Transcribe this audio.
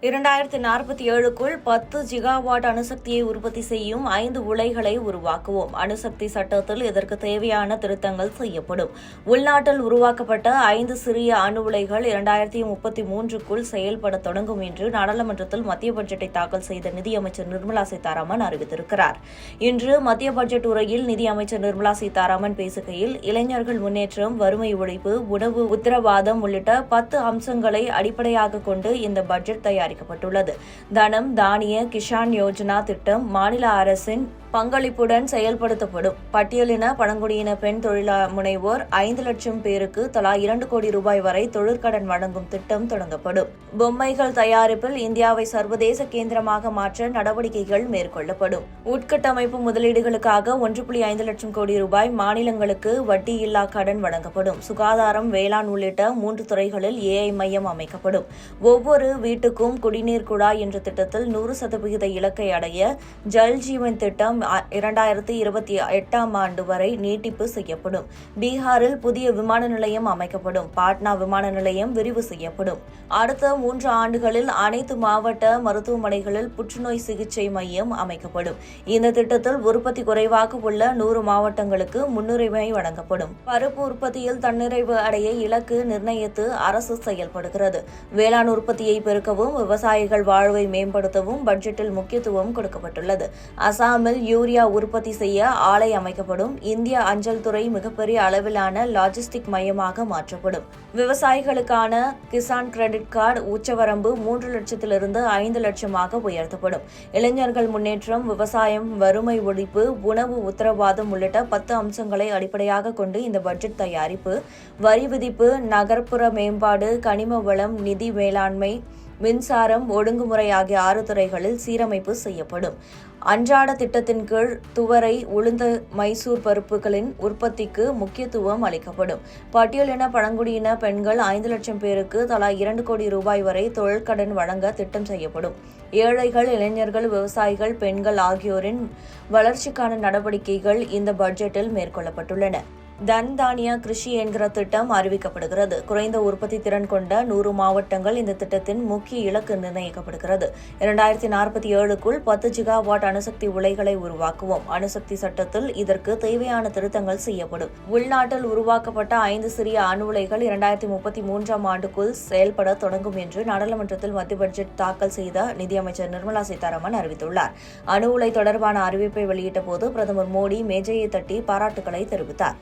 2047க்குள் 10 gigawatt அணுசக்தியை உற்பத்தி செய்யும் 5 உலைகளை உருவாக்குவோம். அணுசக்தி சட்டத்தில் இதற்கு தேவையான திருத்தங்கள் செய்யப்படும். உள்நாட்டில் உருவாக்கப்பட்ட 5 சிறிய அணு உலைகள் 2033க்குள் செயல்பட தொடங்கும் என்று நாடாளுமன்றத்தில் மத்திய பட்ஜெட்டை தாக்கல் செய்த நிதியமைச்சர் நிர்மலா சீதாராமன் அறிவித்திருக்கிறார். இன்று மத்திய பட்ஜெட் உரையில் நிதியமைச்சர் நிர்மலா சீதாராமன் பேசுகையில், இளைஞர்கள் முன்னேற்றம், வறுமை ஒழிப்பு, உணவு உத்தரவாதம் உள்ளிட்ட 10 அம்சங்களை அடிப்படையாக கொண்டு இந்த பட்ஜெட் தயாரிக்கப்பட்டுள்ளது. தனம் தானிய கிஷான் யோஜனா திட்டம் மாநில அரசின் பங்களிப்புடன் செயல்படுத்தப்படும். பட்டியலின பழங்குடியின பெண் தொழில் முனைவோர் 5 லட்சம் பேருக்கு தலா 2 கோடி ரூபாய் வரை தொழிற்கடன் வழங்கும் திட்டம் தொடங்கப்படும். பொம்மைகள் தயாரிப்பில் இந்தியாவை சர்வதேச கேந்திரமாக மாற்ற நடவடிக்கைகள் மேற்கொள்ளப்படும். உட்கட்டமைப்பு முதலீடுகளுக்காக 1.5 லட்சம் கோடி ரூபாய் மாநிலங்களுக்கு வட்டியில்லா கடன் வழங்கப்படும். சுகாதாரம், வேளாண் உள்ளிட்ட 3 துறைகளில் AI மையம் அமைக்கப்படும். ஒவ்வொரு வீட்டுக்கும் குடிநீர் குழாய் என்ற திட்டத்தில் 100% இலக்கை அடைய ஜல் ஜீவன் திட்டம் 2028ஆம் ஆண்டு வரை நீட்டிப்பு செய்யப்படும். பீகாரில் புதிய விமான நிலையம் அமைக்கப்படும். பாட்னா விமான நிலையம் விரிவு செய்யப்படும். அடுத்த 3 ஆண்டுகளில் அனைத்து மாவட்ட மருத்துவமனைகளில் புற்றுநோய் சிகிச்சை மையம் அமைக்கப்படும். இந்த திட்டத்தில் உற்பத்தி குறைவாக உள்ள 100 மாவட்டங்களுக்கு முன்னுரிமை வழங்கப்படும். பருப்பு உற்பத்தியில் தன்னிறைவு அடைய இலக்கு நிர்ணயித்து அரசு செயல்படுகிறது. வேளாண் உற்பத்தியை பெருக்கவும் விவசாயிகள் வாழ்வை மேம்படுத்தவும் பட்ஜெட்டில் முக்கியத்துவம் கொடுக்கப்பட்டுள்ளது. அசாமில் யூரியா உற்பத்தி செய்ய ஆலை அமைக்கப்படும். இந்திய அஞ்சல் துறை மிகப்பெரிய அளவிலான லாஜிஸ்டிக் மையமாக மாற்றப்படும். விவசாயிகளுக்கான கிசான் கிரெடிட் கார்டு உச்சவரம்பு 3 லட்சத்திலிருந்து 5 லட்சமாக உயர்த்தப்படும். இளைஞர்கள் முன்னேற்றம், விவசாயம், வறுமை ஒழிப்பு, உணவு உத்தரவாதம் உள்ளிட்ட 10 அம்சங்களை அடிப்படையாக கொண்டு இந்த பட்ஜெட் தயாரிப்பு. வரி விதிப்பு, நகர்ப்புற மேம்பாடு, கனிம வளம், நிதி மேலாண்மை, மின்சாரம், ஒழுங்குமுறை ஆகிய 6 துறைகளில் சீரமைப்பு செய்யப்படும். அன்றாட திட்டத்தின் கீழ் துவரை, உளுந்து, மைசூர் பருப்புகளின் உற்பத்திக்கு முக்கியத்துவம் அளிக்கப்படும். பட்டியலின பழங்குடியின பெண்கள் 5 லட்சம் பேருக்கு தலா 2 கோடி ரூபாய் வரை தொழிற்கடன் வழங்க திட்டம் செய்யப்படும். ஏழைகள், இளைஞர்கள், விவசாயிகள், பெண்கள் ஆகியோரின் வளர்ச்சிக்கான நடவடிக்கைகள் இந்த பட்ஜெட்டில் மேற்கொள்ளப்பட்டுள்ளன. தன் தானியா கிருஷி என்கிற திட்டம் அறிவிக்கப்படுகிறது. குறைந்த உற்பத்தி திறன் கொண்ட 100 மாவட்டங்கள் இந்த திட்டத்தின் முக்கிய இலக்கு நிர்ணயிக்கப்படுகிறது. 2047க்குள் 10 ஜிகாவாட் அணுசக்தி உலைகளை உருவாக்குவோம். அணுசக்தி சட்டத்தில் இதற்கு தேவையான திருத்தங்கள் செய்யப்படும். உள்நாட்டில் உருவாக்கப்பட்ட 5 சிறிய அணு உலைகள் 2033ஆம் ஆண்டுக்குள் செயல்பட தொடங்கும் என்று நாடாளுமன்றத்தில் மத்திய பட்ஜெட் தாக்கல் செய்த நிதியமைச்சர் நிர்மலா சீதாராமன் அறிவித்துள்ளார். அணு உலை தொடர்பான அறிவிப்பை வெளியிட்ட போது பிரதமர் மோடி மேஜையை தட்டி பாராட்டுகளை தெரிவித்தார்.